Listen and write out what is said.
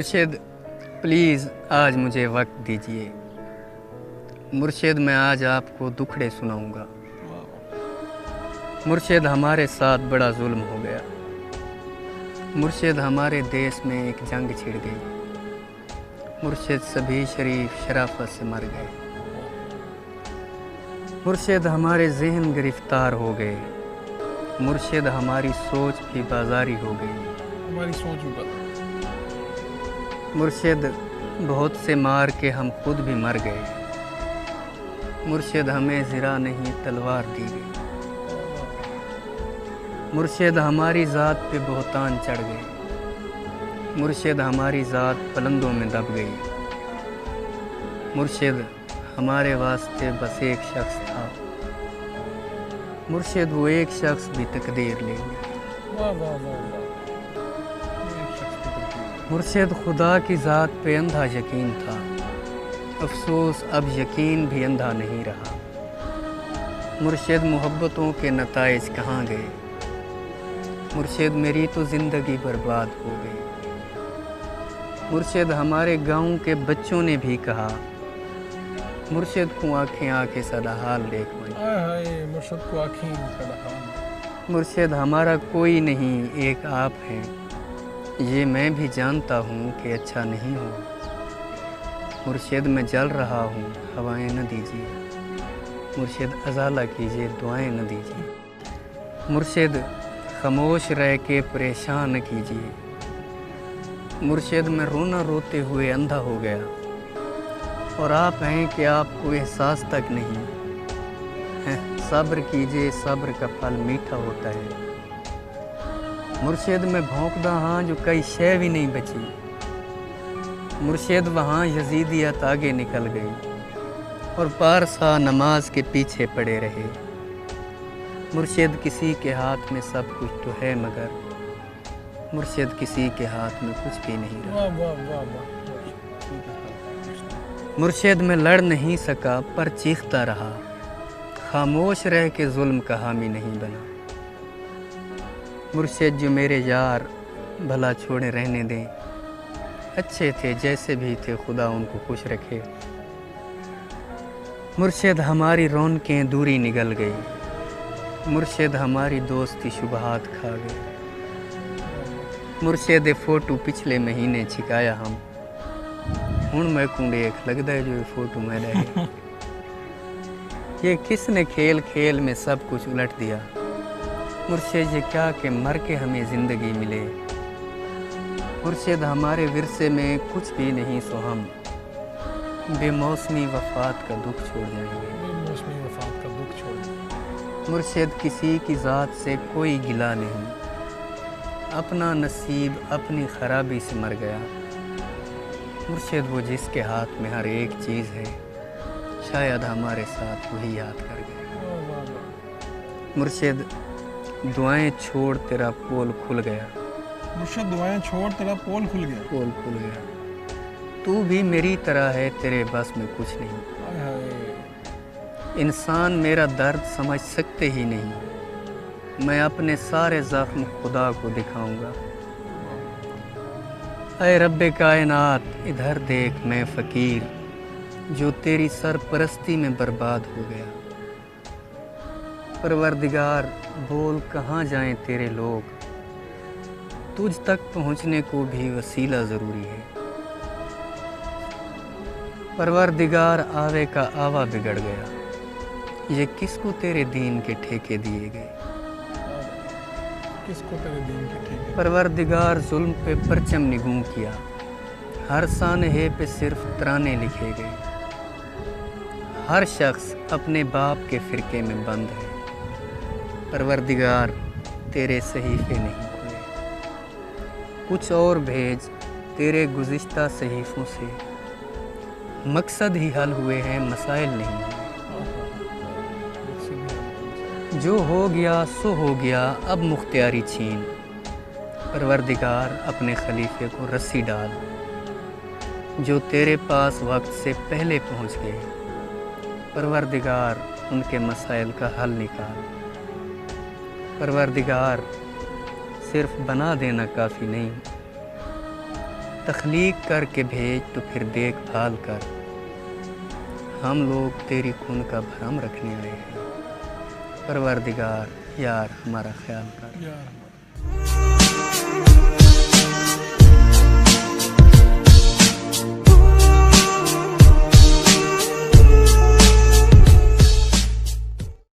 مرشد پلیز آج مجھے وقت دیجیے۔ مرشد میں آج آپ کو دکھڑے سناؤں گا۔ مرشد ہمارے ساتھ بڑا ظلم ہو گیا۔ مرشد ہمارے دیس میں ایک جنگ چھڑ گئی۔ مرشد سبھی شریف شرافت سے مر گئے۔ مرشد ہمارے ذہن گرفتار ہو گئے۔ مرشد ہماری سوچ بھی بازاری ہو گئی۔ ہماری سوچ بھی بدل۔ مرشد بہت سے مار کے ہم خود بھی مر گئے۔ مرشد ہمیں زرہ نہیں تلوار دی گئی۔ مرشد ہماری ذات پہ بہتان چڑھ گئے۔ مرشد ہماری ذات پلندوں میں دب گئی۔ مرشد ہمارے واسطے بس ایک شخص تھا۔ مرشد وہ ایک شخص بھی تقدیر لے گئی۔ مرشد خدا کی ذات پہ اندھا یقین تھا۔ افسوس اب یقین بھی اندھا نہیں رہا۔ مرشد محبتوں کے نتائج کہاں گئے؟ مرشد میری تو زندگی برباد ہو گئی۔ مرشد ہمارے گاؤں کے بچوں نے بھی کہا، مرشد کو آنکھیں آنکھیں صدا حال دیکھ بنی۔ مرشد کو آنکھیں صدا حال۔ مرشد ہمارا کوئی نہیں، ایک آپ ہیں۔ یہ میں بھی جانتا ہوں کہ اچھا نہیں ہوں۔ مرشد میں جل رہا ہوں، ہوائیں نہ دیجیے۔ مرشد ازالہ کیجیے، دعائیں نہ دیجیے۔ مرشد خاموش رہ کے پریشان نہ کیجیے۔ مرشد میں رونا روتے ہوئے اندھا ہو گیا، اور آپ ہیں کہ آپ کو احساس تک نہیں۔ صبر کیجیے، صبر کا پھل میٹھا ہوتا ہے۔ مرشد میں بھونکدا ہاں جو کئی شے بھی نہیں بچی۔ مرشد وہاں یزیدیت آگے نکل گئی، اور پارسا نماز کے پیچھے پڑے رہے۔ مرشد کسی کے ہاتھ میں سب کچھ تو ہے، مگر مرشد کسی کے ہاتھ میں کچھ بھی نہیں رہا۔ مرشد میں لڑ نہیں سکا پر چیختا رہا، خاموش رہ کے ظلم کا حامی نہیں بنا۔ مرشد جو میرے یار بھلا چھوڑے رہنے دیں، اچھے تھے جیسے بھی تھے، خدا ان کو خوش رکھے۔ مرشد ہماری رونقیں دوری نگل گئی۔ مرشد ہماری دوستی شبہات کھا گئی۔ مرشد فوٹو پچھلے مہینے چھکایا ہم، ہن میں کنڈے ایک لگدا ہے جو یہ فوٹو میں رہے۔ یہ کس نے کھیل کھیل میں سب کچھ الٹ دیا؟ مرشد یہ کیا کہ مر کے ہمیں زندگی ملے۔ مرشد ہمارے ورثے میں کچھ بھی نہیں، سو ہم بے موسمی وفات کا دکھ چھوڑ جائیں گے۔ بے موسمی وفات کا دکھ چھوڑ جائیں گے۔ مرشد کسی کی ذات سے کوئی گلہ نہیں، اپنا نصیب اپنی خرابی سے مر گیا۔ مرشد وہ جس کے ہاتھ میں ہر ایک چیز ہے، شاید ہمارے ساتھ وہی یاد کر گیا۔ مرشد دعائیں چھوڑ تیرا پول کھل گیا۔ مرشد دعائیں چھوڑ تیرا پول کھل گیا۔ پول کھل گیا۔ تو بھی میری طرح ہے، تیرے بس میں کچھ نہیں۔ انسان میرا درد سمجھ سکتے ہی نہیں، میں اپنے سارے زخم خدا کو دکھاؤں گا۔ اے رب کائنات ادھر دیکھ، میں فقیر جو تیری سرپرستی میں برباد ہو گیا۔ پروردگار بول کہاں جائیں تیرے لوگ، تجھ تک پہنچنے کو بھی وسیلہ ضروری ہے۔ پروردگار آوے کا آوا بگڑ گیا، یہ کس کو تیرے دین کے ٹھیکے دیے گئے۔ کس کو تیرے دین کے ٹھیکے؟ پروردگار ظلم پہ پرچم نگوں کیا، ہر سانحے پہ صرف ترانے لکھے گئے۔ ہر شخص اپنے باپ کے فرقے میں بند ہے۔ پروردگار تیرے صحیفے نہیں کھلے، کچھ اور بھیج تیرے گزشتہ صحیفوں سے۔ مقصد ہی حل ہوئے ہیں، مسائل نہیں ہوئے۔ جو ہو گیا سو ہو گیا، اب مختیاری چھین۔ پروردگار اپنے خلیفے کو رسی ڈال، جو تیرے پاس وقت سے پہلے پہنچ گئے۔ پروردگار ان کے مسائل کا حل نکال۔ پروردگار صرف بنا دینا کافی نہیں، تخلیق کر کے بھیج تو پھر دیکھ بھال کر، ہم لوگ تیری خون کا بھرم رکھنے آئے ہیں، پروردگار یار ہمارا خیال کر۔ یا رب